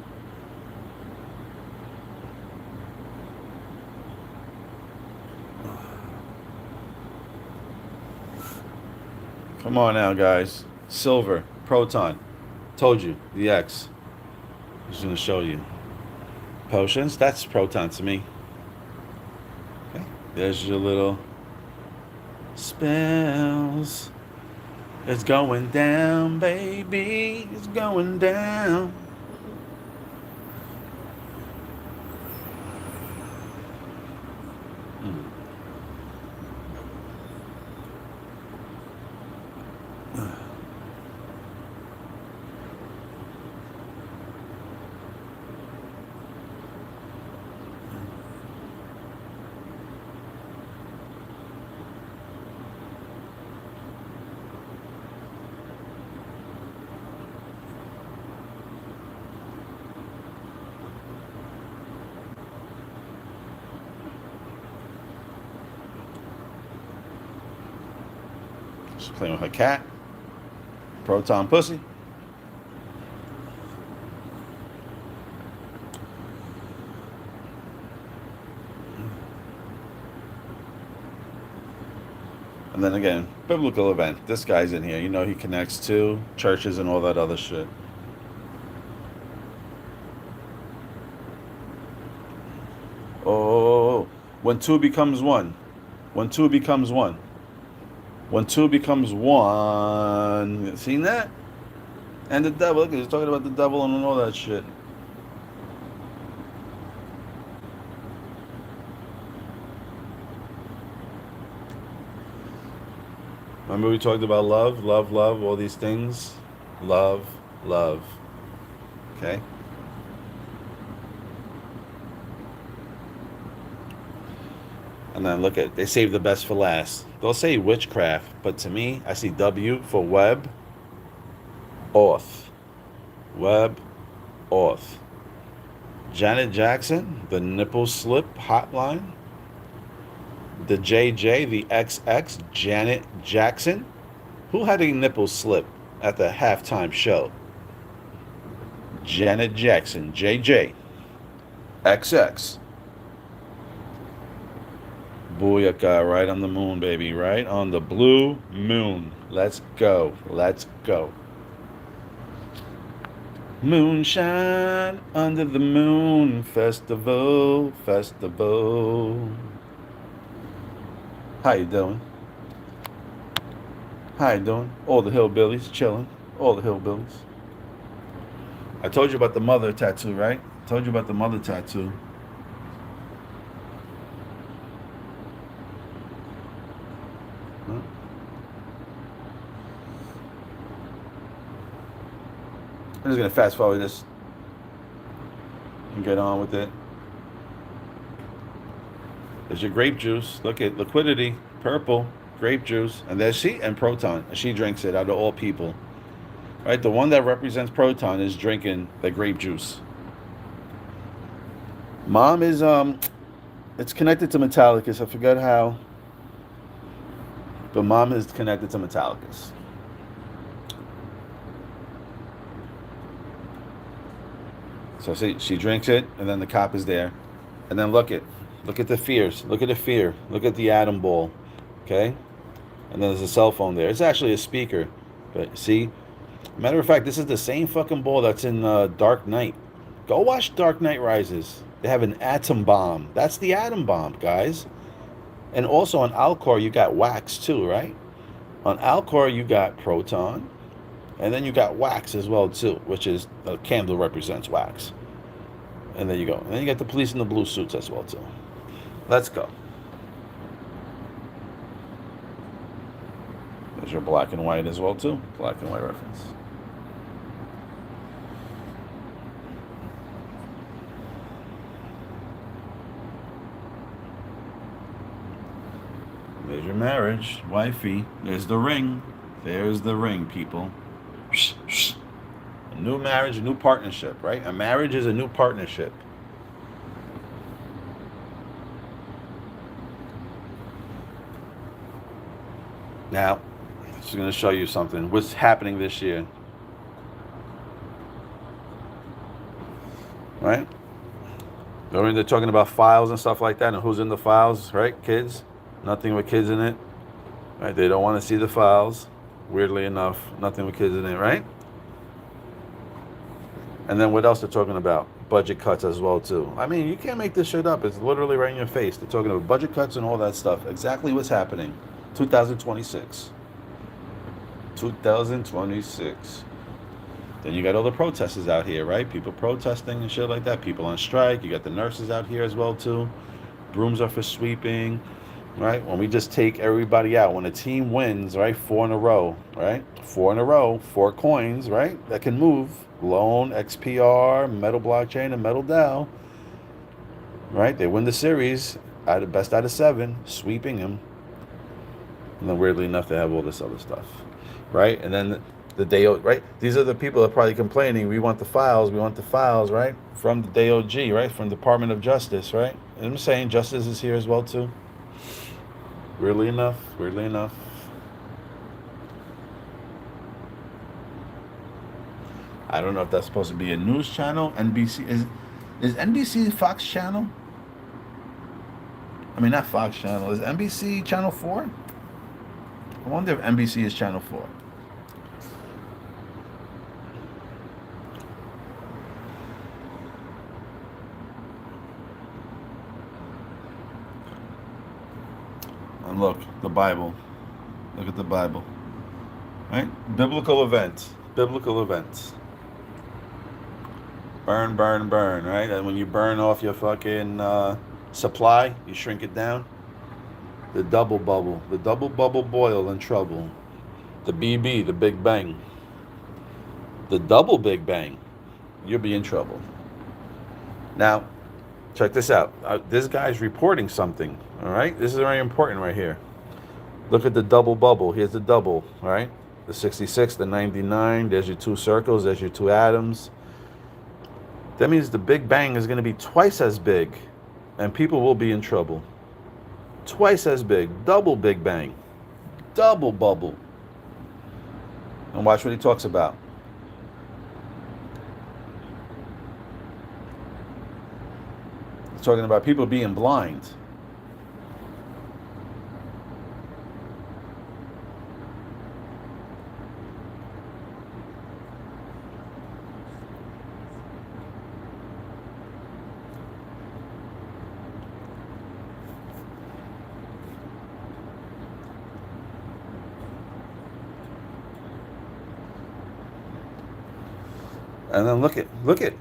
S1: Come on now, guys. Silver. Proton. Told you. The X. I'm just going to show you. Potions. That's proton to me. There's your little spells. It's going down, baby. It's going down. She's playing with her cat. Proton pussy. And then again, biblical event. This guy's in here. You know he connects to churches and all that other shit. Oh, when two becomes one. When two becomes one. When two becomes one. Seen that? And the devil. Look, he's talking about the devil and all that shit. Remember we talked about love, love, love, all these things? Love, love. Okay? And then look at, they save the best for last. They'll say witchcraft, but to me, I see W for web, auth. Web, auth. Janet Jackson, the nipple slip hotline. The JJ, the XX, Janet Jackson. Who had a nipple slip at the halftime show? Janet Jackson, JJ, XX. Booyaka, right on the moon, baby, right on the blue moon. Let's go, let's go. Moonshine under the moon, festival, festival. How you doing? How you doing? All the hillbillies chilling. All the hillbillies. I told you about the mother tattoo, right? I told you about the mother tattoo. Huh? I'm just gonna fast forward this and get on with it. There's your grape juice. Look at liquidity, purple, grape juice. And there's she and Proton. She drinks it out of all people. Right? The one that represents Proton is drinking the grape juice. Mom is, it's connected to Metallicus. I forgot how. But mom is connected to Metallicus. So see, she drinks it, and then the cop is there. And then look at the fears. Look at the fear. Look at the atom ball. Okay? And then there's a cell phone there. It's actually a speaker. But see? Matter of fact, this is the same fucking ball that's in Dark Knight. Go watch Dark Knight Rises. They have an atom bomb. That's the atom bomb, guys. And also on Alcor, you got wax too, right? On Alcor, you got proton. And then you got wax as well too, which is, a candle represents wax. And there you go. And then you got the police in the blue suits as well too. Let's go. There's your black and white as well too. Black and white reference. There's your marriage, wifey. There's the ring. There's the ring, people. A new marriage, a new partnership, right? A marriage is a new partnership. Now, this is going to show you something. What's happening this year? Right? They're talking about files and stuff like that, and who's in the files, right? Kids. Nothing with kids in it. Right? They don't want to see the files. Weirdly enough, nothing with kids in it, right? And then what else they're talking about? Budget cuts as well too. I mean, you can't make this shit up. It's literally right in your face. They're talking about budget cuts and all that stuff. Exactly what's happening. 2026. 2026. Then you got all the protesters out here, right? People protesting and shit like that. People on strike. You got the nurses out here as well too. Brooms are for sweeping. Right? When we just take everybody out, when a team wins, right? 4 in a row, right? 4 in a row, 4 coins, right? That can move. Loan, XPR, Metal Blockchain, and Metal DAO. Right? They win the series, best out of 7, sweeping them. And then weirdly enough, they have all this other stuff. Right? And then the DAO, right? These are the people that are probably complaining, we want the files, right? From the DOG, right? From the Department of Justice, right? And I'm saying justice is here as well too. Weirdly enough. I don't know if that's supposed to be a news channel. NBC is NBC Fox channel? I mean, not Fox channel. Is NBC channel 4? I wonder if NBC is channel 4. And look, the Bible. Look at the Bible. Right? Biblical events. Biblical events. Burn, burn, burn, right? And when you burn off your fucking supply, you shrink it down. The double bubble. The double bubble boil in trouble. The BB, the Big Bang. The double Big Bang. You'll be in trouble. Now, check this out. This guy's reporting something, all right? This is very important right here. Look at the double bubble. Here's the double, right? The 66, the 99. There's your two circles. There's your two atoms. That means the Big Bang is going to be twice as big, and people will be in trouble. Twice as big. Double Big Bang. Double bubble. And watch what he talks about. He's talking about people being blind. And then look at.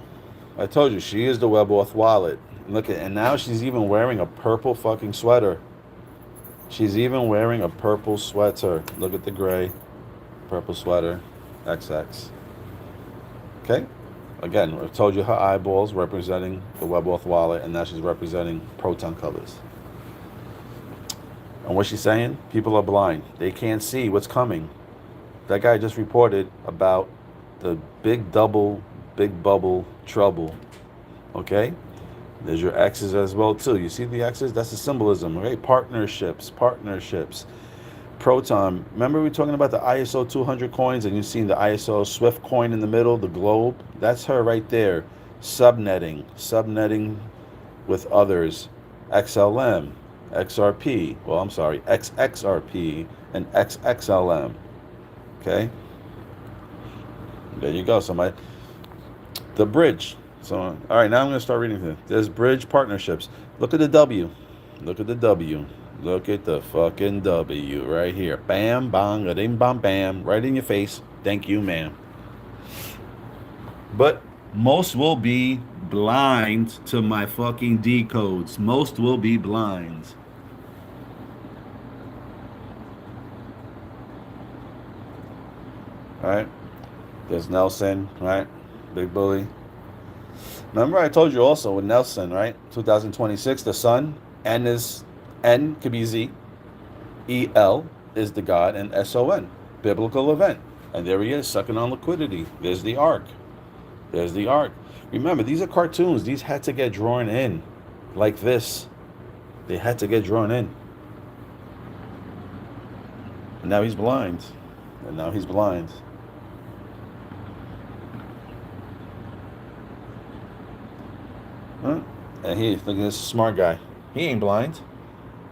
S1: I told you, she is the Webworth wallet. Look at, and now she's even wearing a purple fucking sweater. She's even wearing a purple sweater. Look at the gray, purple sweater, XX. Okay? Again, I told you her eyeballs representing the Webworth wallet, and now she's representing proton colors. And what's she saying? People are blind. They can't see what's coming. That guy just reported about the big double, big bubble trouble. Okay? There's your X's as well too. You see the X's? That's the symbolism, right? Partnerships. Proton. Remember we were talking about the ISO 200 coins, and you've seen the ISO Swift coin in the middle, the globe? That's her right there. Subnetting with others. XLM, XRP. Well, I'm sorry, XXRP and XXLM. Okay? There you go, somebody. The bridge. So, all right, now I'm going to start reading this. There's bridge partnerships. Look at the W. Look at the W. Look at the fucking W right here. Bam, bang, a-ding, bam, bam. Right in your face. Thank you, ma'am. But most will be blind to my fucking decodes. Most will be blind. All right. There's Nelson, right? Big bully. Remember I told you also with Nelson, right? 2026, the sun, N could be Z, EL is the God, and SON, biblical event. And there he is, sucking on liquidity. There's the ark. There's the ark. Remember, these are cartoons. These had to get drawn in like this. They had to get drawn in. And now he's blind. And now he's blind. Huh? And look at this smart guy. He ain't blind.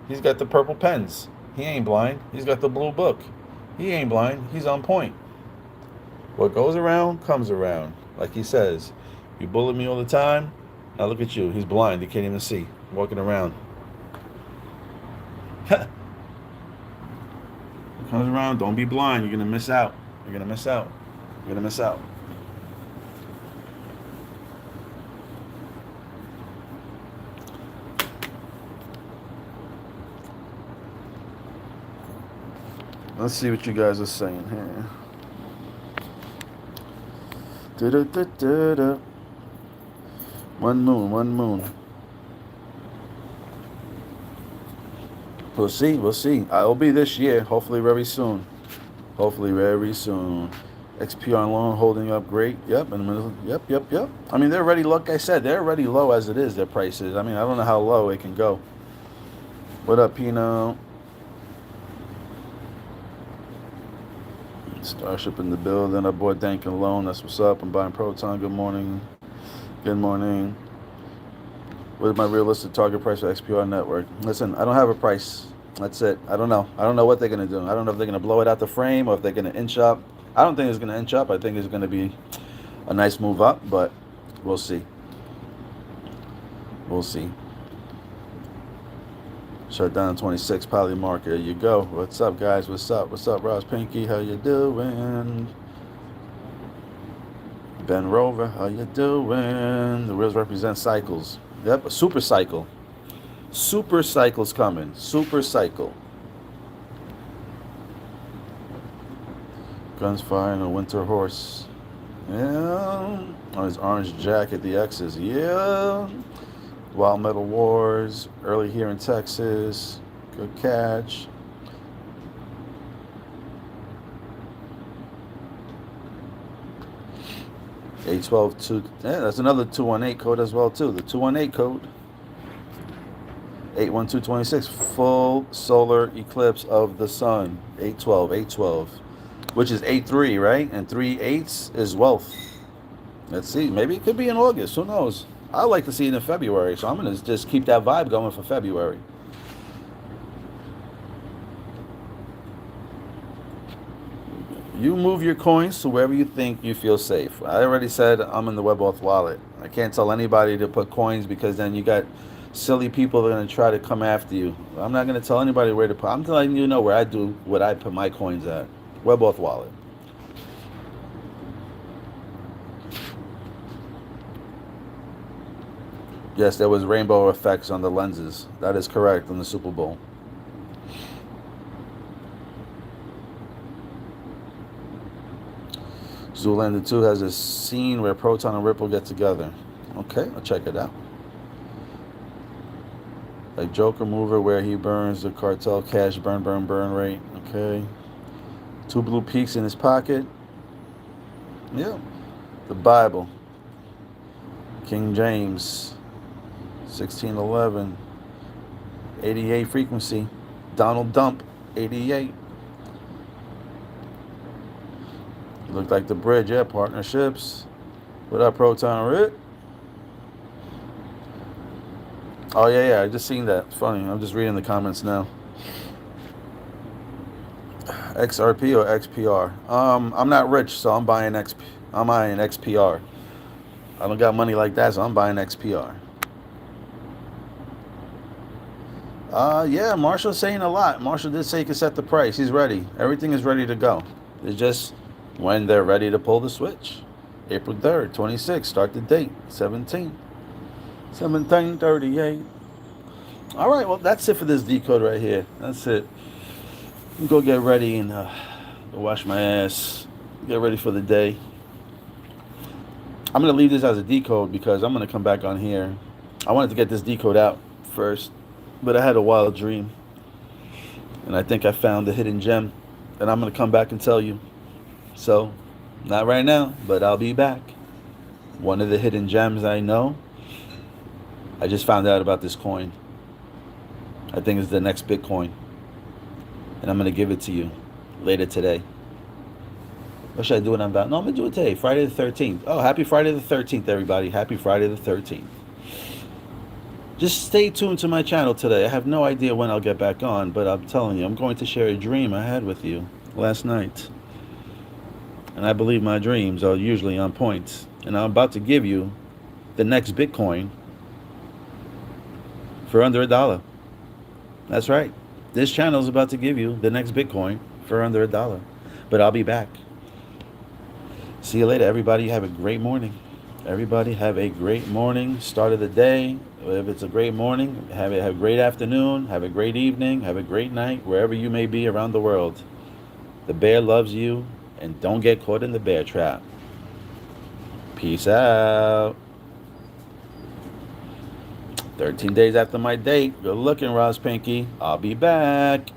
S1: He's got the purple pens. He ain't blind. He's got the blue book. He ain't blind. He's on point. What goes around comes around. Like he says, you bully me all the time. Now look at you. He's blind. He can't even see. Walking around. It comes around. Don't be blind. You're going to miss out. You're going to miss out. You're going to miss out. Let's see what you guys are saying here. Da-da-da-da-da. One moon. We'll see. It'll be this year, hopefully very soon. XP on loan holding up great. Yep, in the middle. Yep. I mean, they're already, like I said, they're already low as it is, their prices. I mean, I don't know how low it can go. What up, Pino? Starship in the building. Our boy Dank and Loan. That's what's up. I'm buying Proton. Good morning. Good morning. What is my realistic target price for XPR network? Listen, I don't have a price. That's it. I don't know. I don't know what they're going to do. I don't know if they're going to blow it out the frame or if they're going to inch up. I don't think it's going to inch up. I think it's going to be a nice move up, but we'll see. We'll see. Shut down 26 poly market. There you go. What's up, guys? What's up? What's up, Ross Pinky? How you doing? Ben Rover, how you doing? The wheels represent cycles. Yep, a super cycle. Super cycle's coming. Super cycle. Guns firing a winter horse. Yeah. On his orange jacket, the X's. Yeah. Wild Metal Wars, early here in Texas. Good catch. A12 yeah, that's another 218 code as well too. The 218 code. 81226, full solar eclipse of the sun. 812, which is 83, right? And 3/8 is wealth. Let's see. Maybe it could be in August. Who knows? I like to see it in February, so I'm going to just keep that vibe going for February. You move your coins to wherever you think you feel safe. I already said I'm in the WebAuth wallet. I can't tell anybody to put coins because then you got silly people that are going to try to come after you. I'm not going to tell anybody where to put. I'm letting you know where I do what I put my coins at. WebAuth wallet. Yes, there was rainbow effects on the lenses. That is correct on the Super Bowl. Zoolander 2 has a scene where Proton and Ripple get together. Okay, I'll check it out. Like Joker Mover where he burns the cartel cash burn rate. Okay. 2 blue peaks in his pocket. Yeah. The Bible. King James. 1611. 88 frequency. Donald Dump. 88. Look like the bridge, yeah, partnerships. What up, Proton Rip? Oh, yeah, I just seen that. It's funny. I'm just reading the comments now. XRP or XPR? I'm not rich, so I'm buying XPR. I don't got money like that, so I'm buying XPR. Yeah, Marshall's saying a lot. Marshall did say he could set the price. He's ready. Everything is ready to go. It's just when they're ready to pull the switch. April 3rd, 26, start the date, 17:38. All right, well, that's it for this decode right here. That's it. I'm go get ready and go wash my ass, get ready for the day. I'm going to leave this as a decode because I'm going to come back on here. I wanted to get this decode out first, but I had a wild dream. And I think I found the hidden gem. And I'm going to come back and tell you. So, not right now, but I'll be back. One of the hidden gems I know. I just found out about this coin. I think it's the next Bitcoin. And I'm going to give it to you later today. What should I do it about? No, I'm going to do it today, Friday the 13th. Oh, happy Friday the 13th, everybody. Happy Friday the 13th. Just stay tuned to my channel today. I have no idea when I'll get back on, but I'm telling you, I'm going to share a dream I had with you last night. And I believe my dreams are usually on point. And I'm about to give you the next Bitcoin for under $1. That's right. This channel is about to give you the next Bitcoin for under $1. But I'll be back. See you later, everybody. Have a great morning. Everybody have a great morning. Start of the day. If it's a great morning, have a great afternoon. Have a great evening. Have a great night, wherever you may be around the world. The bear loves you. And don't get caught in the bear trap. Peace out. 13 days after my date. Good looking, Ross Pinky. I'll be back.